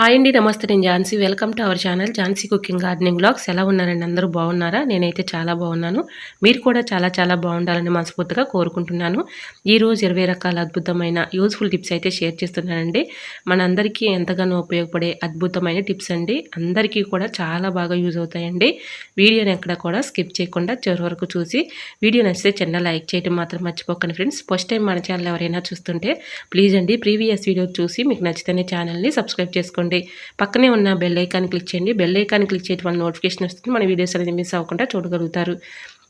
Hi అండి. నమస్తే. నేను Jhansi. Welcome to our channel Jhansi cooking gardening vlogs. ఎలా ఉన్నారండి? అందరూ బాగున్నారా? నేనైతే చాలా బాగున్నాను. మీరు కూడా చాలా చాలా బాగుండాలని మనస్ఫూర్తిగా కోరుకుంటున్నాను. ఈరోజు 20 రకాల అద్భుతమైన యూజ్ఫుల్ టిప్స్ అయితే షేర్ చేస్తున్నానండి. మనందరికీ ఎంతగానో ఉపయోగపడే అద్భుతమైన టిప్స్ అండి. అందరికీ కూడా చాలా బాగా యూజ్ అవుతాయండి. వీడియోని ఎక్కడ కూడా స్కిప్ చేయకుండా చివరి వరకు చూసి వీడియో నచ్చితే చిన్న లైక్ చేయడం మాత్రం మర్చిపోకండి ఫ్రెండ్స్. ఫస్ట్ టైం మన ఛానల్ ఎవరైనా చూస్తుంటే ప్లీజ్ అండి ప్రీవియస్ వీడియో చూసి మీకు నచ్చితేనే ఛానల్ని సబ్స్క్రైబ్ చేసుకోండి. పక్కనే ఉన్న బెల్ ఐకాన్ క్లిక్ చేయండి. బెల్ ఐకాన్ క్లిక్ చేయడం వల్ల నోటిఫికేషన్ వస్తుంది. మన వీడియోస్ అనేది మిస్ అవ్వకుండా చూడగలుగుతారు.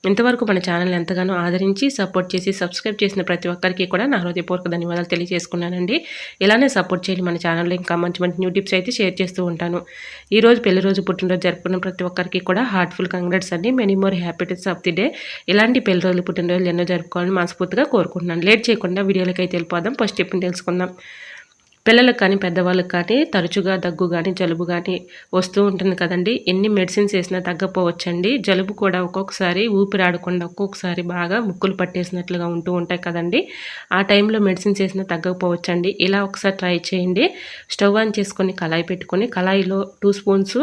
ఇంతవరకు మన ఛానల్ ఎంతగానో ఆదరించి సపోర్ట్ చేసి సబ్స్క్రైబ్ చేసిన ప్రతి ఒక్కరికి కూడా నా హృదయపూర్వక ధన్యవాదాలు తెలియజేసుకున్నానండి. ఇలానే సపోర్ట్ చేయండి. మన ఛానల్లో ఇంకా మంచి మంచి న్యూ టిప్స్ అయితే షేర్ చేస్తూ ఉంటాను. ఈరోజు పెళ్లి రోజు పుట్టినరోజు జరుపుకున్న ప్రతి ఒక్కరికి కూడా హార్ట్ఫుల్ కంగ్రాట్స్ అండి. Many more happiness of the day. ఇలాంటి పెళ్లి రోజులు పుట్టినరోజులు ఎన్నో జరుపుకోవాలని మనస్ఫూర్తిగా కోరుకుంటున్నాను. లేట్ చేయకుండా వీడియోలకి అయితే వెళ్ళిపోదాం. ఫస్ట్ టిప్ని తెలుసుకుందాం. పిల్లలకు కానీ పెద్దవాళ్ళకి కానీ తరచుగా దగ్గు కానీ జలుబు కానీ వస్తూ ఉంటుంది కదండి. ఎన్ని మెడిసిన్స్ వేసినా తగ్గపోవచ్చండి. జలుబు కూడా ఒక్కొక్కసారి ఊపిరాడకుండా ఒక్కొక్కసారి బాగా ముక్కులు పట్టేసినట్లుగా ఉంటూ ఉంటాయి కదండి. ఆ టైంలో మెడిసిన్స్ వేసినా తగ్గకపోవచ్చండి. ఇలా ఒకసారి ట్రై చేయండి. స్టవ్ ఆన్ చేసుకొని కళాయి పెట్టుకొని కళాయిలో 2 స్పూన్స్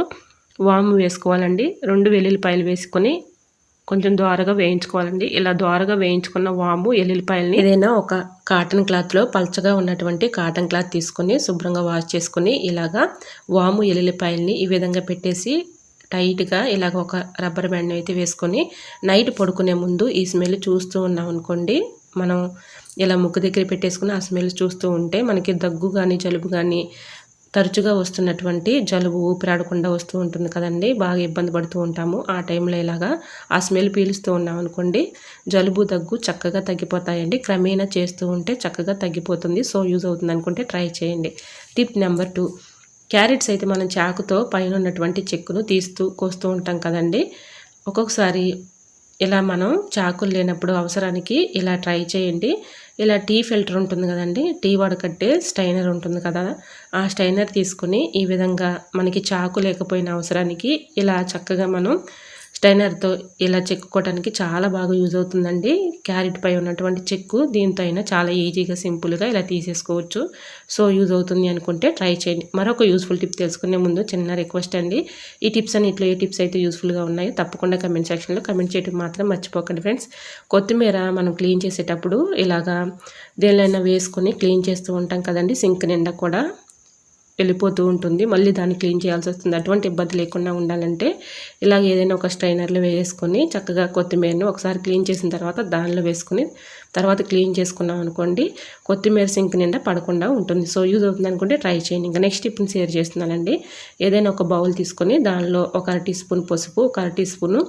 వాము వేసుకోవాలండి. 2 వెల్లుల్లిపాయలు వేసుకొని కొంచెం దోరగా వేయించుకోవాలండి. ఇలా దోరగా వేయించుకున్న వాము ఎల్లుల్లిపాయలని ఏదైనా ఒక కాటన్ క్లాత్లో పల్చగా ఉన్నటువంటి కాటన్ క్లాత్ తీసుకొని శుభ్రంగా వాష్ చేసుకొని ఇలాగా వాము ఎల్లుల్లిపాయలని ఈ విధంగా పెట్టేసి టైట్గా ఇలాగ ఒక రబ్బర్ బ్యాండ్ అయితే వేసుకొని నైట్ పడుకునే ముందు ఈ స్మెల్ చూస్తూ ఉన్నాం అనుకోండి, మనం ఇలా ముక్కు దగ్గర పెట్టేసుకుని ఆ స్మెల్ చూస్తూ ఉంటే మనకి దగ్గు కానీ జలుబు కానీ తరచుగా వస్తున్నటువంటి జలుబు ఊపిరాడకుండా వస్తూ ఉంటుంది కదండి. బాగా ఇబ్బంది పడుతూ ఉంటాము. ఆ టైంలో ఇలాగా ఆ స్మెల్ పీలుస్తూ ఉన్నాం అనుకోండి, జలుబు దగ్గు చక్కగా తగ్గిపోతాయండి. క్రమేణా చేస్తూ ఉంటే చక్కగా తగ్గిపోతుంది. సో యూజ్ అవుతుంది అనుకుంటే ట్రై చేయండి. టిప్ నెంబర్ 2, క్యారెట్స్ అయితే మనం చాకుతో పైన ఉన్నటువంటి చెక్కును కోస్తూ ఉంటాం కదండి. ఒక్కొక్కసారి ఇలా మనం చాకులు లేనప్పుడు అవసరానికి ఇలా ట్రై చేయండి. ఇలా టీ ఫిల్టర్ ఉంటుంది కదండి, టీ వడకట్టే స్టైనర్ ఉంటుంది కదా, ఆ స్టైనర్ తీసుకుని ఈ విధంగా మనకి చాకు లేకపోయిన అవసరానికి ఇలా చక్కగా మనం స్టైనర్తో ఇలా చెక్కుకోవడానికి చాలా బాగా యూజ్ అవుతుందండి. క్యారెట్ పై ఉన్నటువంటి చెక్కు దీంతో అయినా చాలా ఈజీగా సింపుల్గా ఇలా తీసేసుకోవచ్చు. సో యూజ్ అవుతుంది అనుకుంటే ట్రై చేయండి. మరొక యూస్ఫుల్ టిప్ తెలుసుకునే ముందు చిన్న రిక్వెస్ట్ అండి. ఈ టిప్స్ అన్నిట్లో ఏ టిప్స్ అయితే యూస్ఫుల్గా ఉన్నాయో తప్పకుండా కమెంట్ సెక్షన్లో కమెంట్ చేయడం మాత్రం మర్చిపోకండి ఫ్రెండ్స్. కొత్తిమీర మనం క్లీన్ చేసేటప్పుడు ఇలాగా దేనిలో వేసుకొని క్లీన్ చేస్తూ ఉంటాం కదండి. సింక్ నిండా కూడా వెళ్ళిపోతూ ఉంటుంది. మళ్ళీ దాన్ని క్లీన్ చేయాల్సి వస్తుంది. అటువంటి ఇబ్బంది లేకుండా ఉండాలంటే ఇలాగ ఏదైనా ఒక స్ట్రైనర్లో వేసుకొని చక్కగా కొత్తిమీరను ఒకసారి క్లీన్ చేసిన తర్వాత దానిలో వేసుకొని తర్వాత క్లీన్ చేసుకున్నాం అనుకోండి, కొత్తిమీర సింక్ నిండా పడకుండా ఉంటుంది. సో యూజ్ అవుతుంది అనుకుంటే ట్రై చేయండి. ఇంకా నెక్స్ట్ టిప్ని షేర్ చేస్తున్నానండి. ఏదైనా ఒక బౌల్ తీసుకొని దానిలో ఒక 1 టీ స్పూన్ పసుపు, ఒక 1 టీ స్పూను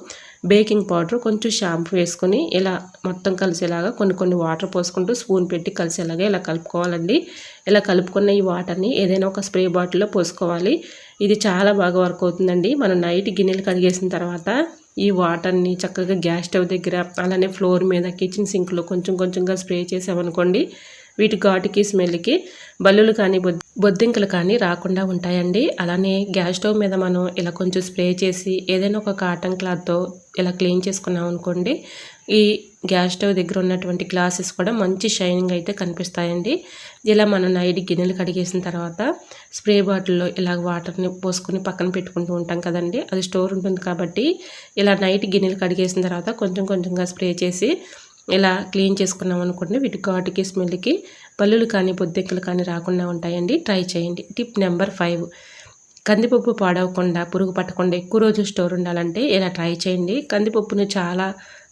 బేకింగ్ పౌడర్, కొంచెం షాంపూ వేసుకొని ఇలా మొత్తం కలిసేలాగా కొన్ని వాటర్ పోసుకుంటూ స్పూన్ పెట్టి కలిసేలాగా ఇలా కలుపుకోవాలండి. ఇలా కలుపుకున్న ఈ వాటర్ని ఏదైనా ఒక స్ప్రే బాటిల్లో పోసుకోవాలి. ఇది చాలా బాగా వర్క్ అవుతుందండి. మనం నైట్ గిన్నెలు కడిగేసిన తర్వాత ఈ వాటర్ని చక్కగా గ్యాస్ స్టవ్ దగ్గర అలానే ఫ్లోర్ మీద కిచెన్ సింక్లో కొంచెంగా స్ప్రే చేసామనుకోండి, వీటి ఘాటుకి స్మెల్కి బల్లులు కానీ బొద్దింకలు కానీ రాకుండా ఉంటాయండి. అలానే గ్యాస్ స్టవ్ మీద మనం ఇలా కొంచెం స్ప్రే చేసి ఏదైనా ఒక కాటన్ క్లాత్తో ఇలా క్లీన్ చేసుకున్నాం అనుకోండి, ఈ గ్యాస్ స్టవ్ దగ్గర ఉన్నటువంటి గ్లాసెస్ కూడా మంచి షైనింగ్ అయితే కనిపిస్తాయండి. ఇలా మనం నైట్ గిన్నెలు కడిగేసిన తర్వాత స్ప్రే బాటిల్లో ఇలా వాటర్ని పోసుకొని పక్కన పెట్టుకుంటూ ఉంటాం కదండి. అది స్టోర్ ఉంటుంది కాబట్టి ఇలా నైట్ గిన్నెలు కడిగేసిన తర్వాత కొంచెంగా స్ప్రే చేసి ఇలా క్లీన్ చేసుకున్నాం అనుకోండి, వీటి ఘాటుకి స్మెల్కి పల్లులు కానీ బొద్దింకలు కానీ రాకుండా ఉంటాయండి. ట్రై చేయండి. టిప్ నెంబర్ 5, కందిపప్పు పాడవకుండా పురుగు పట్టకుండా ఎక్కువ రోజులు స్టోర్ ఉండాలంటే ఇలా ట్రై చేయండి. కందిపప్పును చాలా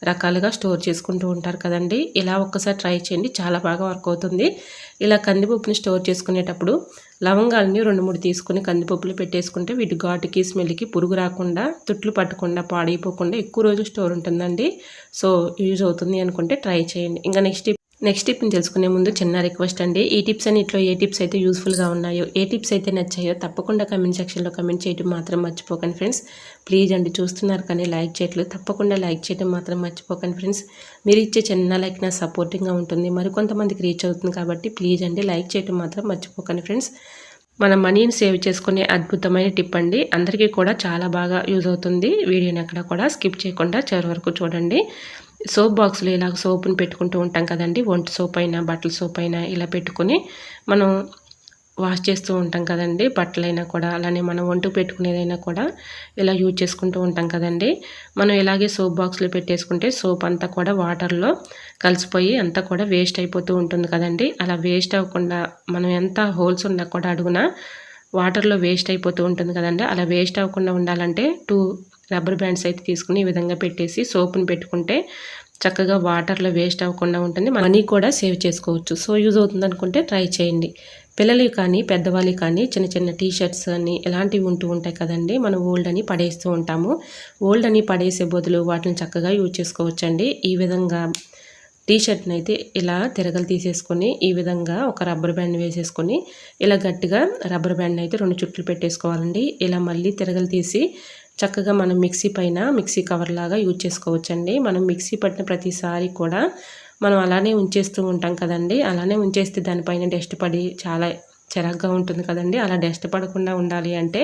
రకాలుగా స్టోర్ చేసుకుంటూ ఉంటారు కదండి. ఇలా ఒక్కసారి ట్రై చేయండి, చాలా బాగా వర్క్ అవుతుంది. ఇలా కందిపప్పుని స్టోర్ చేసుకునేటప్పుడు లవంగాలని 2-3 తీసుకుని కందిపప్పులు పెట్టేసుకుంటే వీటి ఘాటుకి స్మెల్కి పురుగు రాకుండా తుట్లు పట్టకుండా పాడైపోకుండా ఎక్కువ రోజులు స్టోర్ ఉంటుందండి. సో యూజ్ అవుతుంది అనుకుంటే ట్రై చేయండి. ఇంకా నెక్స్ట్ టిప్ని తెలుసుకునే ముందు చిన్న రిక్వెస్ట్ అండి. ఈ టిప్స్ అన్నిట్లో ఏ టిప్స్ అయితే యూస్ఫుల్గా ఉన్నాయో, ఏ టిప్స్ అయితే నచ్చాయో తప్పకుండా కమెంట్ సెక్షన్లో కమెంట్ చేయడం మాత్రం మర్చిపోకండి ఫ్రెండ్స్. ప్లీజ్ అండి, చూస్తున్నారు కానీ లైక్ చేయట్లేదు, తప్పకుండా లైక్ చేయడం మాత్రం మర్చిపోకండి ఫ్రెండ్స్. మీరు ఇచ్చే చిన్న లైక్ నా సపోర్టింగ్గా ఉంటుంది, మరికొంతమందికి రీచ్ అవుతుంది కాబట్టి ప్లీజ్ అండి లైక్ చేయడం మాత్రం మర్చిపోకండి ఫ్రెండ్స్. మన మనీని సేవ్ చేసుకునే అద్భుతమైన టిప్ అండి. అందరికీ కూడా చాలా బాగా యూజ్ అవుతుంది. వీడియోని ఎక్కడ కూడా స్కిప్ చేయకుండా చివరి వరకు చూడండి. సోప్ బాక్స్లో ఇలాగ సోపుని పెట్టుకుంటూ ఉంటాం కదండి. వంట సోప్ అయినా బట్టల సోప్ అయినా ఇలా పెట్టుకొని మనం వాష్ చేస్తూ ఉంటాం కదండీ. బట్టలైనా కూడా అలానే మనం వంట పెట్టుకునేదైనా కూడా ఇలా యూజ్ చేసుకుంటూ ఉంటాం కదండీ. మనం ఇలాగే సోప్ బాక్స్‌లో పెట్టేసుకుంటే సోప్ అంతా కూడా వాటర్‌లో కలిసిపోయి అంతా కూడా వేస్ట్ అయిపోతూ ఉంటుంది కదండీ. అలా వేస్ట్ అవ్వకుండా మనం ఎంత హోల్స్ ఉన్నా కూడా అడుగున వాటర్‌లో వేస్ట్ అయిపోతూ ఉంటుంది కదండీ. అలా వేస్ట్ అవ్వకుండా ఉండాలంటే 2 రబ్బర్ బ్యాండ్స్ అయితే తీసుకొని ఈ విధంగా పెట్టేసి సోప్‌ని పెట్టుకుంటే చక్కగా వాటర్‌లో వేస్ట్ అవ్వకుండా ఉంటుంది. మనీ కూడా సేవ్ చేసుకోవచ్చు. సో యూజ్ అవుతుందనుకుంటే ట్రై చేయండి. పిల్లలవి కానీ, పెద్దవాళ్ళవి కానీ చిన్న చిన్న టీ షర్ట్స్ అని ఇలాంటివి ఉంటూ ఉంటాయి కదండీ. మనం ఓల్డ్ అని పడేస్తూ ఉంటాము. ఓల్డ్ అని పడేసే బదులు వాటిని చక్కగా యూజ్ చేసుకోవచ్చండి. ఈ విధంగా టీ షర్ట్‌ని అయితే ఇలా తిరగలు తీసేసుకొని ఈ విధంగా ఒక రబ్బర్ బ్యాండ్ వేసేసుకొని ఇలా గట్టిగా రబ్బర్ బ్యాండ్‌ని అయితే 2 చుట్లు పెట్టేసుకోవాలండి. ఇలా మళ్ళీ తిరగలు తీసి చక్కగా మనం మిక్సీ పైన మిక్సీ కవర్ లాగా యూజ్ చేసుకోవచ్చండి. మనం మిక్సీ పట్టిన ప్రతిసారి కూడా మనం అలానే ఉంచేస్తూ ఉంటాం కదండీ. అలానే ఉంచేస్తే దానిపైన డస్ట్ పడి చాలా చిరాగ్గా ఉంటుంది కదండీ. అలా డస్ట్ పడకుండా ఉండాలి అంటే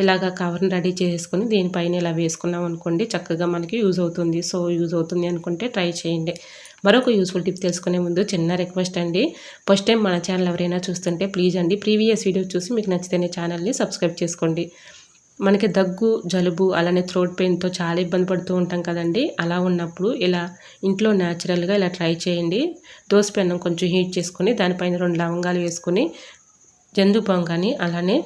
ఇలాగ కవర్‌ని రెడీ చేసుకొని దీనిపైన ఇలా వేసుకున్నాం అనుకోండి చక్కగా మనకి యూజ్ అవుతుంది. సో యూజ్ అవుతుంది అనుకుంటే ట్రై చేయండి. మరొక యూజ్ఫుల్ టిప్ తెలుసుకునే ముందు చిన్న రిక్వెస్ట్ అండి. ఫస్ట్ టైం మన ఛానల్ ఎవరైనా చూస్తుంటే ప్లీజ్ అండి ప్రీవియస్ వీడియోస్ చూసి మీకు నచ్చితేనే ఛానల్ని సబ్స్క్రైబ్ చేసుకోండి. మనకి దగ్గు, జలుబు అలానే థ్రోట్ పెయిన్‌తో చాలా ఇబ్బంది పడుతూ ఉంటాం కదండీ. అలా ఉన్నప్పుడు ఇలా ఇంట్లో న్యాచురల్‌గా ఇలా ట్రై చేయండి. దోస పెన్నం కొంచెం హీట్ చేసుకొని దానిపైన 2 లవంగాలు వేసుకొని జందుబాం కానీ అలానే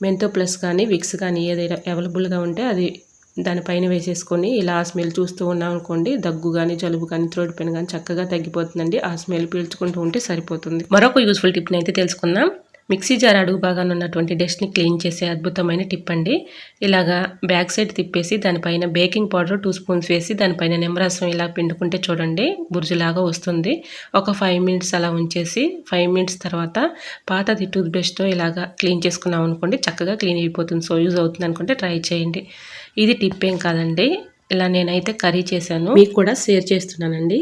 మెంతో ప్లస్ కానీ విక్స్ కానీ ఏదైనా అవైలబుల్‌గా ఉంటే అది దానిపైన వేసేసుకొని ఇలా ఆ స్మెల్ చూస్తూ ఉన్నామనుకోండి దగ్గు కానీ, జలుబు కానీ, థ్రోట్ పెయిన్ కానీ చక్కగా తగ్గిపోతుందండి. ఆ స్మెల్ పీల్చుకుంటూ ఉంటే సరిపోతుంది. మరొక యూజ్ఫుల్ టిప్‌ని అయితే తెలుసుకుందాం. మిక్సీ జార్ అడుగు భాగాన ఉన్నటువంటి డస్ట్‌ని క్లీన్ చేసే అద్భుతమైన టిప్ అండి. ఇలాగా బ్యాక్ సైడ్ తిప్పేసి దానిపైన బేకింగ్ పౌడర్ 2 స్పూన్స్ వేసి దానిపైన నిమ్మరసం ఇలా పిండుకుంటే చూడండి బుర్జులాగా వస్తుంది. ఒక 5 మినిట్స్ అలా ఉంచేసి 5 మినిట్స్ తర్వాత పాతది టూత్ బ్రష్‌తో ఇలాగా క్లీన్ చేసుకున్నాం అనుకోండి చక్కగా క్లీన్ అయిపోతుంది. సో యూజ్ అవుతుంది అనుకుంటే ట్రై చేయండి. ఇది టిప్ ఏం కాదండి. ఇలా నేనైతే కర్రీ చేశాను. మీకు కూడా షేర్ చేస్తున్నానండి.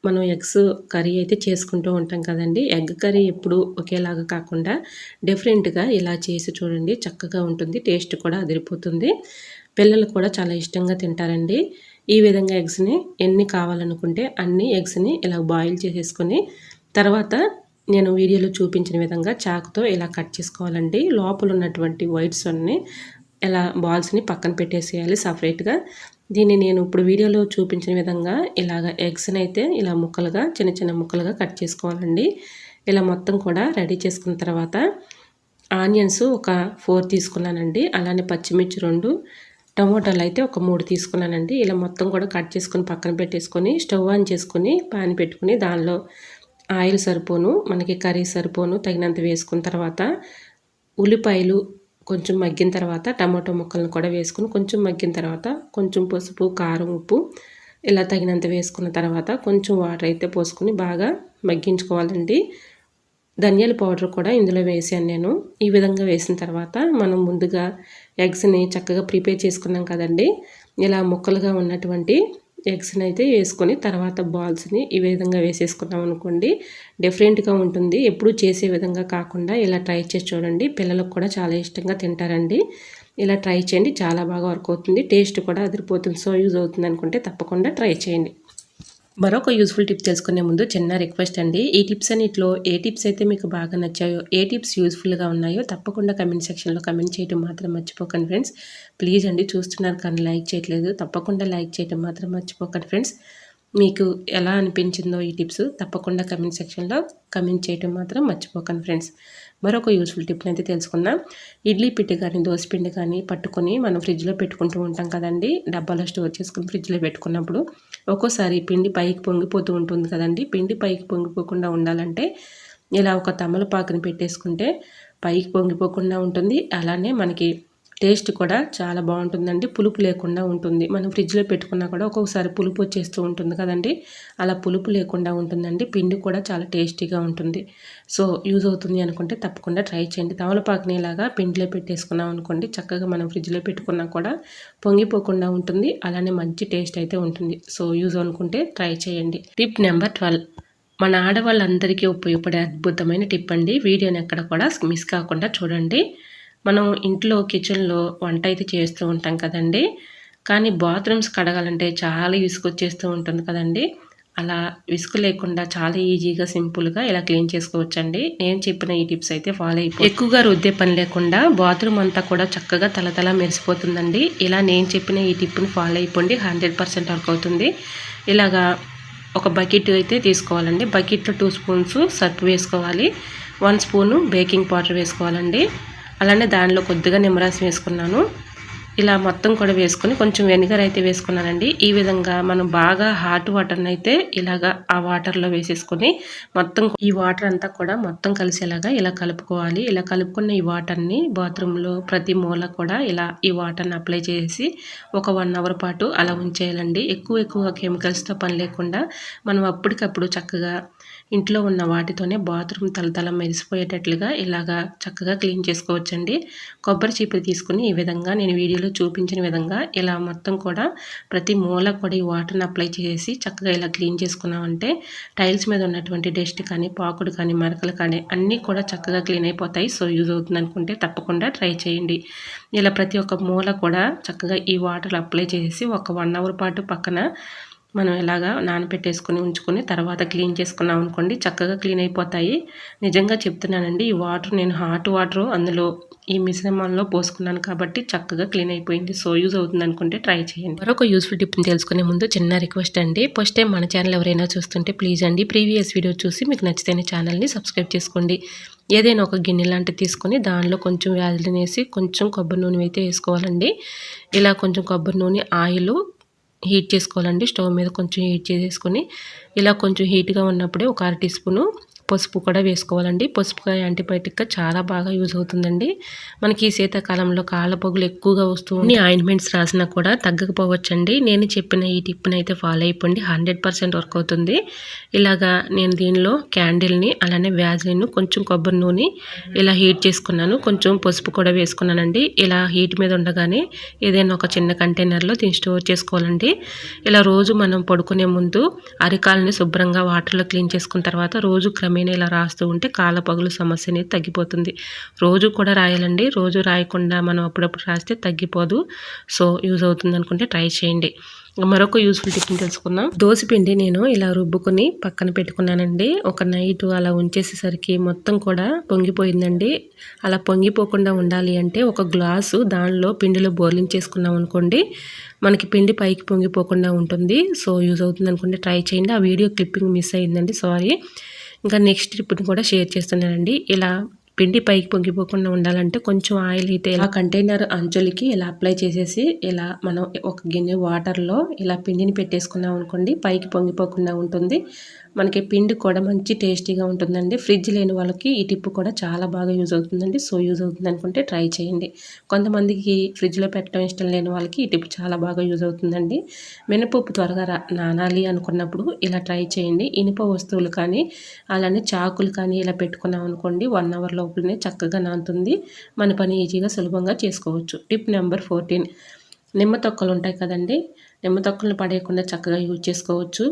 మనం ఎగ్స్ కర్రీ అయితే చేసుకుంటూ ఉంటాం కదండీ. ఎగ్ కర్రీ ఎప్పుడు ఒకేలాగా కాకుండా డిఫరెంట్‌గా ఇలా చేసి చూడండి చక్కగా ఉంటుంది. టేస్ట్ కూడా అదిరిపోతుంది. పిల్లలు కూడా చాలా ఇష్టంగా తింటారండి. ఈ విధంగా ఎగ్స్‌ని ఎన్ని కావాలనుకుంటే అన్ని ఎగ్స్‌ని ఇలా బాయిల్ చేసేసుకొని తర్వాత నేను వీడియోలో చూపించిన విధంగా చాకుతో ఇలా కట్ చేసుకోవాలండి. లోపల ఉన్నటువంటి వైట్స్ అన్నీ ఇలా బాల్స్‌ని పక్కన పెట్టేసేయాలి సెపరేట్‌గా. దీన్ని నేను ఇప్పుడు వీడియోలో చూపించిన విధంగా ఇలాగ ఎగ్స్‌ని అయితే ఇలా ముక్కలుగా చిన్న చిన్న ముక్కలుగా కట్ చేసుకోవాలండి. ఇలా మొత్తం కూడా రెడీ చేసుకున్న తర్వాత ఆనియన్స్ ఒక 4 తీసుకున్నానండి. అలానే పచ్చిమిర్చి 2, టమోటాలు అయితే ఒక 3 తీసుకున్నానండి. ఇలా మొత్తం కూడా కట్ చేసుకొని పక్కన పెట్టేసుకొని స్టవ్ ఆన్ చేసుకొని పాన్ పెట్టుకొని దానిలో ఆయిల్ సరిపోను మనకి కర్రీ సరిపోను తగినంత వేసుకున్న తర్వాత ఉల్లిపాయలు కొంచెం మగ్గిన తర్వాత టమాటో ముక్కలను కూడా వేసుకొని కొంచెం మగ్గిన తర్వాత కొంచెం పసుపు, కారం, ఉప్పు ఇలా తగినంత వేసుకున్న తర్వాత కొంచెం వాటర్ అయితే పోసుకొని బాగా మగ్గించుకోవాలండి. ధనియాల పౌడర్ కూడా ఇందులో వేసాను నేను. ఈ విధంగా వేసిన తర్వాత మనం ముందుగా ఎగ్స్‌ని చక్కగా ప్రిపేర్ చేసుకున్నాం కదండీ. ఇలా ముక్కలుగా ఉన్నటువంటి ఎగ్స్‌ని అయితే వేసుకొని తర్వాత బాల్స్‌ని ఈ విధంగా వేసేసుకున్నాం అనుకోండి డిఫరెంట్‌గా ఉంటుంది. ఎప్పుడూ చేసే విధంగా కాకుండా ఇలా ట్రై చేసి చూడండి. పిల్లలకు కూడా చాలా ఇష్టంగా తింటారండి. ఇలా ట్రై చేయండి. చాలా బాగా వర్క్ అవుతుంది. టేస్ట్ కూడా అదిరిపోతుంది. సో యూజ్ అవుతుంది అనుకుంటే తప్పకుండా ట్రై చేయండి. మరొక యూజ్ఫుల్ టిప్ తెలుసుకునే ముందు చిన్న రిక్వెస్ట్ అండి. ఈ టిప్స్ అన్నిట్లో ఏ టిప్స్ అయితే మీకు బాగా నచ్చాయో, ఏ టిప్స్ యూజ్ఫుల్‌గా ఉన్నాయో తప్పకుండా కమెంట్ సెక్షన్‌లో కమెంట్ చేయడం మాత్రం మర్చిపోకండి ఫ్రెండ్స్. ప్లీజ్ అండి చూస్తున్నారు కానీ లైక్ చేయట్లేదు. తప్పకుండా లైక్ చేయడం మాత్రం మర్చిపోకండి ఫ్రెండ్స్. మీకు ఎలా అనిపించిందో ఈ టిప్స్ తప్పకుండా కమెంట్ సెక్షన్‌లో కమెంట్ చేయడం మాత్రం మర్చిపోకండి ఫ్రెండ్స్. మరొక యూజ్ఫుల్ టిప్ని అయితే తెలుసుకుందాం. ఇడ్లీ పిండి కానీ, దోస పిండి కానీ పట్టుకొని మనం ఫ్రిడ్జ్‌లో పెట్టుకుంటూ ఉంటాం కదండీ. డబ్బాలో స్టోర్ చేసుకొని ఫ్రిడ్జ్‌లో పెట్టుకున్నప్పుడు ఒక్కోసారి పిండి పైకి పొంగిపోతూ ఉంటుంది కదండీ. పిండి పైకి పొంగిపోకుండా ఉండాలంటే ఇలా ఒక తమలపాకుని పెట్టేసుకుంటే పైకి పొంగిపోకుండా ఉంటుంది. అలానే మనకి టేస్ట్ కూడా చాలా బాగుంటుందండి. పులుపు లేకుండా ఉంటుంది. మనం ఫ్రిడ్జ్‌లో పెట్టుకున్నా కూడా ఒక్కొక్కసారి పులుపు వచ్చేస్తూ ఉంటుంది కదండీ. అలా పులుపు లేకుండా ఉంటుందండి. పిండి కూడా చాలా టేస్టీగా ఉంటుంది. సో యూజ్ అవుతుంది అనుకుంటే తప్పకుండా ట్రై చేయండి. తమలపాకుని ఇలాగా పిండిలో పెట్టేసుకున్నాం అనుకోండి చక్కగా మనం ఫ్రిడ్జ్‌లో పెట్టుకున్నా కూడా పొంగిపోకుండా ఉంటుంది. అలానే మంచి టేస్ట్ అయితే ఉంటుంది. సో యూజ్ అనుకుంటే ట్రై చేయండి. టిప్ నెంబర్ 12 మన ఆడవాళ్ళందరికీ ఉపయోగపడే అద్భుతమైన టిప్ అండి. వీడియోని ఎక్కడ కూడా మిస్ కాకుండా చూడండి. మనం ఇంట్లో కిచెన్‌లో వంట అయితే చేస్తూ ఉంటాం కదండీ. కానీ బాత్రూమ్స్ కడగాలంటే చాలా విసుగొచ్చేస్తూ ఉంటుంది కదండీ. అలా విసుగు లేకుండా చాలా ఈజీగా సింపుల్గా ఇలా క్లీన్ చేసుకోవచ్చండి. నేను చెప్పిన ఈ టిప్స్ అయితే ఫాలో అయిపోయి ఎక్కువగా రుద్దే పని లేకుండా బాత్రూమ్ అంతా కూడా చక్కగా తలతల మెరిసిపోతుందండి. ఇలా నేను చెప్పిన ఈ టిప్ని ఫాలో అయిపోండి, 100% వర్క్ అవుతుంది. ఇలాగా ఒక బకెట్ అయితే తీసుకోవాలండి. బకెట్లో 2 స్పూన్స్ సర్ఫ్ వేసుకోవాలి, 1 స్పూను బేకింగ్ పౌడర్ వేసుకోవాలండి. అలానే దానిలో కొద్దిగా నిమ్మరసం వేసుకున్నాను. ఇలా మొత్తం కూడా వేసుకొని కొంచెం వెనిగర్ అయితే వేసుకున్నానండి. ఈ విధంగా మనం బాగా హాట్ వాటర్ని అయితే ఇలాగా ఆ వాటర్లో వేసేసుకొని మొత్తం ఈ వాటర్ అంతా కూడా మొత్తం కలిసేలాగా ఇలా కలుపుకోవాలి. ఇలా కలుపుకున్న ఈ వాటర్ని బాత్రూంలో ప్రతి మూల కూడా ఇలా ఈ వాటర్ని అప్లై చేసి ఒక 1 అవర్ పాటు అలా ఉంచేయాలండి. ఎక్కువ కెమికల్స్తో పని లేకుండా మనం అప్పటికప్పుడు చక్కగా ఇంట్లో ఉన్న వాటితోనే బాత్రూమ్ తలతల మెరిసిపోయేటట్లుగా ఇలాగా చక్కగా క్లీన్ చేసుకోవచ్చండి. కొబ్బరి చీపురు తీసుకుని ఈ విధంగా నేను వీడియోలో చూపించిన విధంగా ఇలా మొత్తం కూడా ప్రతి మూల కూడా ఈ వాటర్ని అప్లై చేసి చక్కగా ఇలా క్లీన్ చేసుకున్నామంటే టైల్స్ మీద ఉన్నటువంటి డస్ట్ కానీ, పాకుడు కానీ, మరకలు కానీ అన్నీ కూడా చక్కగా క్లీన్ అయిపోతాయి. సో యూజ్ అవుతుంది అనుకుంటే తప్పకుండా ట్రై చేయండి. ఇలా ప్రతి ఒక్క మూల కూడా చక్కగా ఈ వాటర్ అప్లై చేసి ఒక 1 అవర్ పాటు పక్కన మనం ఇలాగా నానబెట్టేసుకొని ఉంచుకొని తర్వాత క్లీన్ చేసుకున్నాం అనుకోండి చక్కగా క్లీన్ అయిపోతాయి. నిజంగా చెప్తున్నానండి, ఈ వాటర్ నేను హాట్ వాటర్ అందులో ఈ మిశ్రమంలో పోసుకున్నాను కాబట్టి చక్కగా క్లీన్ అయిపోయింది. సో యూజ్ అవుతుంది అనుకుంటే ట్రై చేయండి. మరొక యూస్ఫుల్ టిప్ని తెలుసుకునే ముందు చిన్న రిక్వెస్ట్ అండి. ఫస్ట్ టైం మన ఛానల్ ఎవరైనా చూస్తుంటే ప్లీజ్ అండి ప్రీవియస్ వీడియో చూసి మీకు నచ్చితేనే ఛానల్ని సబ్స్క్రైబ్ చేసుకోండి. ఏదైనా ఒక గిన్నె లాంటిది తీసుకొని దానిలో కొంచెం వ్యాజిలిన్ వేసి కొంచెం కొబ్బరి నూనె అయితే వేసుకోవాలండి. ఇలా కొంచెం కొబ్బరి నూనె ఆయిల్ హీట్ చేసుకోవాలండి. స్టవ్ మీద కొంచెం హీట్ చేసేసుకొని ఇలా కొంచెం హీట్గా ఉన్నప్పుడే ఒక 1/2 టీ స్పూను పసుపు కూడా వేసుకోవాలండి. పసుపు యాంటీబయాటిక్గా చాలా బాగా యూజ్ అవుతుందండి. మనకి ఈ శీతాకాలంలో కాళ్ళపొగులు ఎక్కువగా వస్తూ ఉంటాయి. ఆయింట్మెంట్స్ రాసినా కూడా తగ్గకపోవచ్చండి. నేను చెప్పిన ఈ టిప్ని అయితే ఫాలో అయిపోండి, 100% వర్క్ అవుతుంది. ఇలాగా నేను దీనిలో క్యాండిల్ని అలానే వ్యాజిలిన్ కొంచెం కొబ్బరి నూనె ఇలా హీట్ చేసుకున్నాను. కొంచెం పసుపు కూడా వేసుకున్నానండి. ఇలా హీట్ మీద ఉండగానే ఏదైనా ఒక చిన్న కంటైనర్లో దీన్ని స్టోర్ చేసుకోవాలండి. ఇలా రోజు మనం పడుకునే ముందు అరికాలని శుభ్రంగా వాటర్లో క్లీన్ చేసుకున్న తర్వాత రోజు క్రమేణా ఇలా రాస్తూ ఉంటే కాళ్ళ పగులు సమస్య అనేది తగ్గిపోతుంది. రోజు కూడా రాయాలండి. రోజు రాయకుండా మనం అప్పుడప్పుడు రాస్తే తగ్గిపోదు. సో యూజ్ అవుతుంది అనుకుంటే ట్రై చేయండి. మరొక యూస్ఫుల్ టిప్ని తెలుసుకుందాం. దోసపిండి నేను ఇలా రుబ్బుకొని పక్కన పెట్టుకున్నానండి. ఒక నైట్ అలా ఉంచేసేసరికి మొత్తం కూడా పొంగిపోయిందండి. అలా పొంగిపోకుండా ఉండాలి అంటే ఒక గ్లాసు దానిలో పిండిలో బోర్లించేసుకున్నాం అనుకోండి మనకి పిండి పైకి పొంగిపోకుండా ఉంటుంది. సో యూజ్ అవుతుంది అనుకుంటే ట్రై చేయండి. ఆ వీడియో క్లిప్పింగ్ మిస్ అయిందండి, సారీ. ఇంకా నెక్స్ట్ టిప్ని కూడా షేర్ చేస్తున్నానండి. ఇలా పిండి పైకి పొంగిపోకుండా ఉండాలంటే కొంచెం ఆయిల్ అయితే ఇలా కంటైనర్ అంచులకి ఇలా అప్లై చేసేసి ఇలా మనం ఒక గిన్నె వాటర్లో ఇలా పిండిని పెట్టేసుకున్నాం అనుకోండి పైకి పొంగిపోకుండా ఉంటుంది. మనకి పిండి కూడా మంచి టేస్టీగా ఉంటుందండి. ఫ్రిడ్జ్ లేని వాళ్ళకి ఈ టిప్ కూడా చాలా బాగా యూజ్ అవుతుందండి. సో యూజ్ అవుతుంది అనుకుంటే ట్రై చేయండి. కొంతమందికి ఫ్రిడ్జ్లో పెట్టడం ఇష్టం లేని వాళ్ళకి ఈ టిప్ చాలా బాగా యూజ్ అవుతుందండి. మినపప్పు త్వరగా నానాలి అనుకున్నప్పుడు ఇలా ట్రై చేయండి. ఇనుప వస్తువులు కానీ అలానే చాకులు కానీ ఇలా పెట్టుకున్నాం అనుకోండి 1 అవర్ లోపలనే చక్కగా నానుతుంది. మన పని ఈజీగా సులభంగా చేసుకోవచ్చు. టిప్ నెంబర్ 14, నిమ్మ తొక్కలు ఉంటాయి కదండి, నిమ్మ తొక్కలను పడేయకుండా చక్కగా యూజ్ చేసుకోవచ్చు.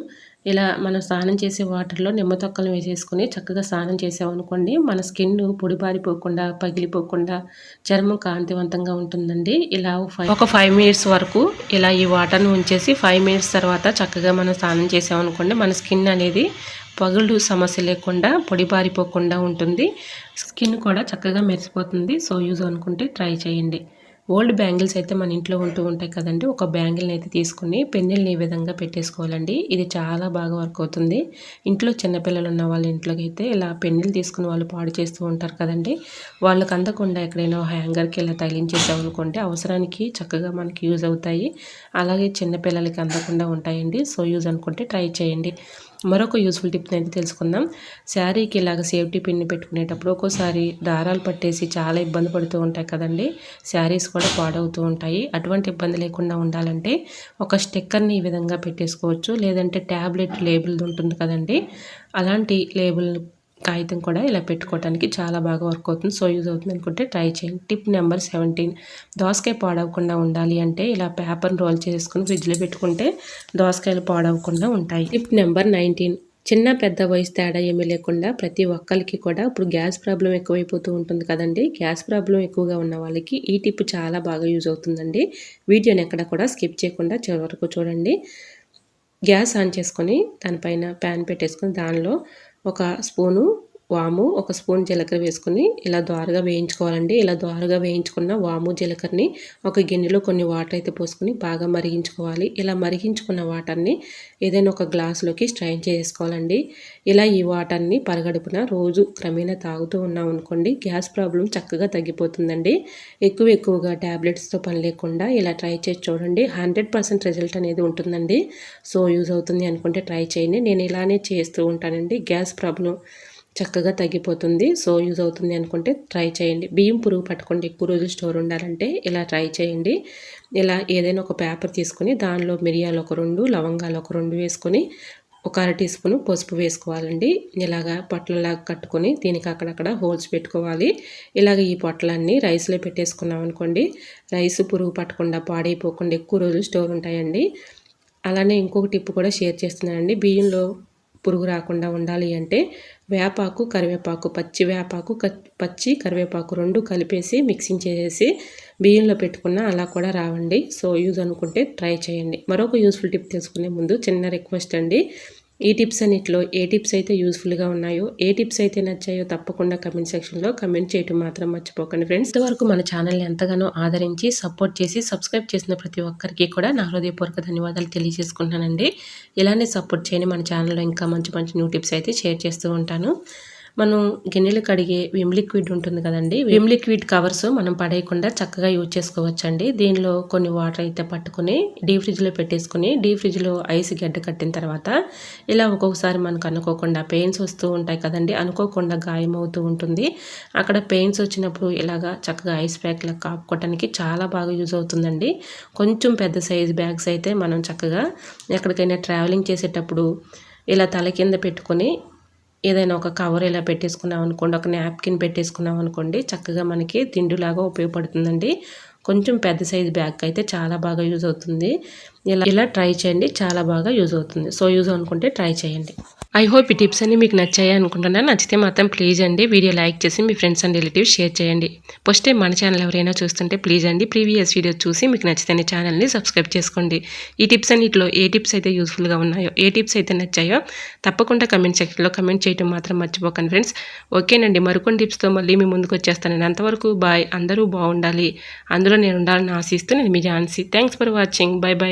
ఇలా మనం స్నానం చేసే వాటర్లో నిమ్మ తొక్కలు వేసేసుకొని చక్కగా స్నానం చేసామనుకోండి మన స్కిన్ పొడిబారిపోకుండా పగిలిపోకుండా చర్మం కాంతివంతంగా ఉంటుందండి. ఇలా ఒక 5 మినిట్స్ వరకు ఇలా ఈ వాటర్ని ఉంచేసి 5 మినిట్స్ తర్వాత చక్కగా మనం స్నానం చేసామనుకోండి మన స్కిన్ అనేది పగులు సమస్య లేకుండా పొడిబారిపోకుండా ఉంటుంది. స్కిన్ కూడా చక్కగా మెరిసిపోతుంది. సో యూజ్ అనుకుంటే ట్రై చేయండి. ఓల్డ్ బ్యాంగిల్స్ అయితే మన ఇంట్లో ఉంటూ ఉంటాయి కదండి. ఒక బ్యాంగిల్ని అయితే తీసుకుని పెన్నెల్ని ఈ విధంగా పెట్టేసుకోవాలండి. ఇది చాలా బాగా వర్క్ అవుతుంది. ఇంట్లో చిన్నపిల్లలు ఉన్న వాళ్ళ ఇంట్లోకి అయితే ఇలా పెన్నెలు తీసుకుని వాళ్ళు పాడు చేస్తూ ఉంటారు కదండి. వాళ్ళకి అందకుండా ఎక్కడైనా హ్యాంగర్కి ఇలా తగిలించేసామనుకోండి అవసరానికి చక్కగా మనకి యూజ్ అవుతాయి. అలాగే చిన్నపిల్లలకి అందకుండా ఉంటాయండి. సో యూజ్ అనుకుంటే ట్రై చేయండి. మరొక యూస్ఫుల్ టిప్ని అయితే తెలుసుకుందాం. శారీకి ఇలాగ సేఫ్టీ పిన్ని పెట్టుకునేటప్పుడు ఒక్కోసారి దారాలు పట్టేసి చాలా ఇబ్బంది పడుతూ ఉంటాయి కదండి. శారీస్ కూడా పాడవుతూ ఉంటాయి. అటువంటి ఇబ్బంది లేకుండా ఉండాలంటే ఒక స్టిక్కర్ని ఈ విధంగా పెట్టేసుకోవచ్చు. లేదంటే ట్యాబ్లెట్ లేబుల్ ఉంటుంది కదండి, అలాంటి లేబుల్ కాగితం కూడా ఇలా పెట్టుకోవడానికి చాలా బాగా వర్క్ అవుతుంది. సో యూజ్ అవుతుంది అనుకుంటే ట్రై చేయండి. టిప్ నెంబర్ 17, దోసకాయ పాడవకుండా ఉండాలి అంటే ఇలా పేపర్ని రోల్ చేసుకుని ఫ్రిడ్జ్లో పెట్టుకుంటే దోసకాయలు పాడవకుండా ఉంటాయి. టిప్ నెంబర్ 19, చిన్న పెద్ద వయసు తేడా ఏమీ లేకుండా ప్రతి ఒక్కరికి కూడా ఇప్పుడు గ్యాస్ ప్రాబ్లం ఎక్కువైపోతూ ఉంటుంది కదండి. గ్యాస్ ప్రాబ్లం ఎక్కువగా ఉన్న వాళ్ళకి ఈ టిప్ చాలా బాగా యూజ్ అవుతుందండి. వీడియోని ఎక్కడ కూడా స్కిప్ చేయకుండా చివరి వరకు చూడండి. గ్యాస్ ఆన్ చేసుకొని దానిపైన ప్యాన్ పెట్టేసుకొని దానిలో ఒక స్పూను వాము, ఒక స్పూన్ జీలకర్ర వేసుకొని ఇలా దోరగా వేయించుకోవాలండి. ఇలా దోరగా వేయించుకున్న వాము, జీలకర్రని ఒక గిన్నెలో కొన్ని వాటర్ అయితే పోసుకొని బాగా మరిగించుకోవాలి. ఇలా మరిగించుకున్న వాటర్ని ఏదైనా ఒక గ్లాసులోకి స్ట్రైన్ చేసుకోవాలండి. ఇలా ఈ వాటర్ని పరగడుపున రోజు క్రమేణా తాగుతూ ఉన్నాం అనుకోండి, గ్యాస్ ప్రాబ్లం చక్కగా తగ్గిపోతుందండి. ఎక్కువగా ట్యాబ్లెట్స్తో పని లేకుండా ఇలా ట్రై చేసి చూడండి. 100% రిజల్ట్ అనేది ఉంటుందండి. సో యూజ్ అవుతుంది అనుకుంటే ట్రై చేయండి. నేను ఇలానే చేస్తూ ఉంటానండి. గ్యాస్ ప్రాబ్లం చక్కగా తగ్గిపోతుంది. సో యూజ్ అవుతుంది అనుకుంటే ట్రై చేయండి. బియ్యం పురుగు పట్టకుండా ఎక్కువ రోజులు స్టోర్ ఉండాలంటే ఇలా ట్రై చేయండి. ఇలా ఏదైనా ఒక పేపర్ తీసుకొని దానిలో మిరియాలు ఒక 2, లవంగాలు ఒక 2 వేసుకొని ఒక అర టీ స్పూను పసుపు వేసుకోవాలండి. ఇలాగా పొట్లలాగా కట్టుకొని దీనికి అక్కడక్కడ హోల్స్ పెట్టుకోవాలి. ఇలాగ ఈ పొట్లన్నీ రైస్లో పెట్టేసుకున్నాం అనుకోండి, రైస్ పురుగు పట్టకుండా పాడైపోకుండా ఎక్కువ రోజులు స్టోర్ ఉంటాయండి. అలానే ఇంకొక టిప్ కూడా షేర్ చేస్తున్నానండి. బియ్యంలో పురుగు రాకుండా ఉండాలి అంటే వేపాకు, కరివేపాకు, పచ్చి కరివేపాకు 2 కలిపేసి మిక్సింగ్ చేసేసి బియ్యంలో పెట్టుకున్న అలా కూడా రావండి. సో యూజ్ అనుకుంటే ట్రై చేయండి. మరొక యూస్ఫుల్ టిప్ తెలుసుకునే ముందు చిన్న రిక్వెస్ట్ అండి. ఈ టిప్స్ అన్నిటిలో ఏ టిప్స్ అయితే యూస్ఫుల్గా ఉన్నాయో, ఏ టిప్స్ అయితే నచ్చాయో తప్పకుండా కమెంట్ సెక్షన్లో కమెంట్ చేయడం మాత్రం మర్చిపోకండి ఫ్రెండ్స్. ఇంతవరకు మన ఛానల్ని ఎంతగానో ఆదరించి సపోర్ట్ చేసి సబ్స్క్రైబ్ చేసిన ప్రతి ఒక్కరికి కూడా నా హృదయపూర్వక ధన్యవాదాలు తెలియజేసుకుంటున్నానండి. ఇలానే సపోర్ట్ చేయని మన ఛానల్లో ఇంకా మంచి న్యూ టిప్స్ అయితే షేర్ చేస్తూ ఉంటాను. మనం గిన్నెలు కడిగే విమ్ లిక్విడ్ ఉంటుంది కదండి, విమ్ లిక్విడ్ కవర్స్ మనం పడేయకుండా చక్కగా యూజ్ చేసుకోవచ్చండి. దీనిలో కొన్ని వాటర్ అయితే పట్టుకుని డీప్ ఫ్రిడ్జ్లో పెట్టేసుకుని డీప్ ఫ్రిడ్జ్లో ఐస్ గడ్డ కట్టిన తర్వాత ఇలా ఒక్కొక్కసారి మనకు అనుకోకుండా పెయిన్స్ వస్తూ ఉంటాయి కదండి, అనుకోకుండా గాయం అవుతూ ఉంటుంది. అక్కడ పెయిన్స్ వచ్చినప్పుడు ఇలాగా చక్కగా ఐస్ ప్యాక్లా కాపుకోవటానికి చాలా బాగా యూజ్ అవుతుందండి. కొంచెం పెద్ద సైజ్ బ్యాగ్స్ అయితే మనం చక్కగా ఎక్కడికైనా ట్రావెలింగ్ చేసేటప్పుడు ఇలా తల కింద పెట్టుకొని ఏదైనా ఒక కవర్ ఇలా పెట్టేసుకున్నాం అనుకోండి, ఒక నాప్కిన్ పెట్టేసుకున్నాం అనుకోండి, చక్కగా మనకి దిండులాగా ఉపయోగపడుతుందండి. కొంచెం పెద్ద సైజ్ బ్యాగ్ అయితే చాలా బాగా యూజ్ అవుతుంది. ఇలా ట్రై చేయండి, చాలా బాగా యూజ్ అవుతుంది. సో యూజ్ అనుకుంటే ట్రై చేయండి. ఐ హోప్ ఈ టిప్స్ అన్ని మీకు నచ్చాయి అనుకుంటున్నాను. నచ్చితే మాత్రం ప్లీజ్ అండి వీడియో లైక్ చేసి మీ ఫ్రెండ్స్ అండ్ రిలేటివ్స్ షేర్ చేయండి. ఫస్ట్ టైం మన ఛానల్ ఎవరైనా చూస్తుంటే ప్లీజ్ అండి ప్రీవియస్ వీడియో చూసి మీకు నచ్చితే ఛానల్ని సబ్స్క్రైబ్ చేసుకోండి. ఈ టిప్స్ అన్నిటిలో ఏ టిప్స్ అయితే యూస్ఫుల్గా ఉన్నాయో, ఏ టిప్స్ అయితే నచ్చాయో తప్పకుండా కమెంట్ సెక్షన్లో కమెంట్ చేయడం మాత్రం మర్చిపోకండి ఫ్రెండ్స్. ఓకేనండి, మరికొన్ని టిప్స్తో మళ్ళీ మీ ముందుకు వచ్చేస్తానండి. అంతవరకు బాయ్. అందరూ బాగుండాలి, అందులో నేను ఉండాలని ఆశిస్తూ నేను మీ Jhansi. Thanks for watching. By.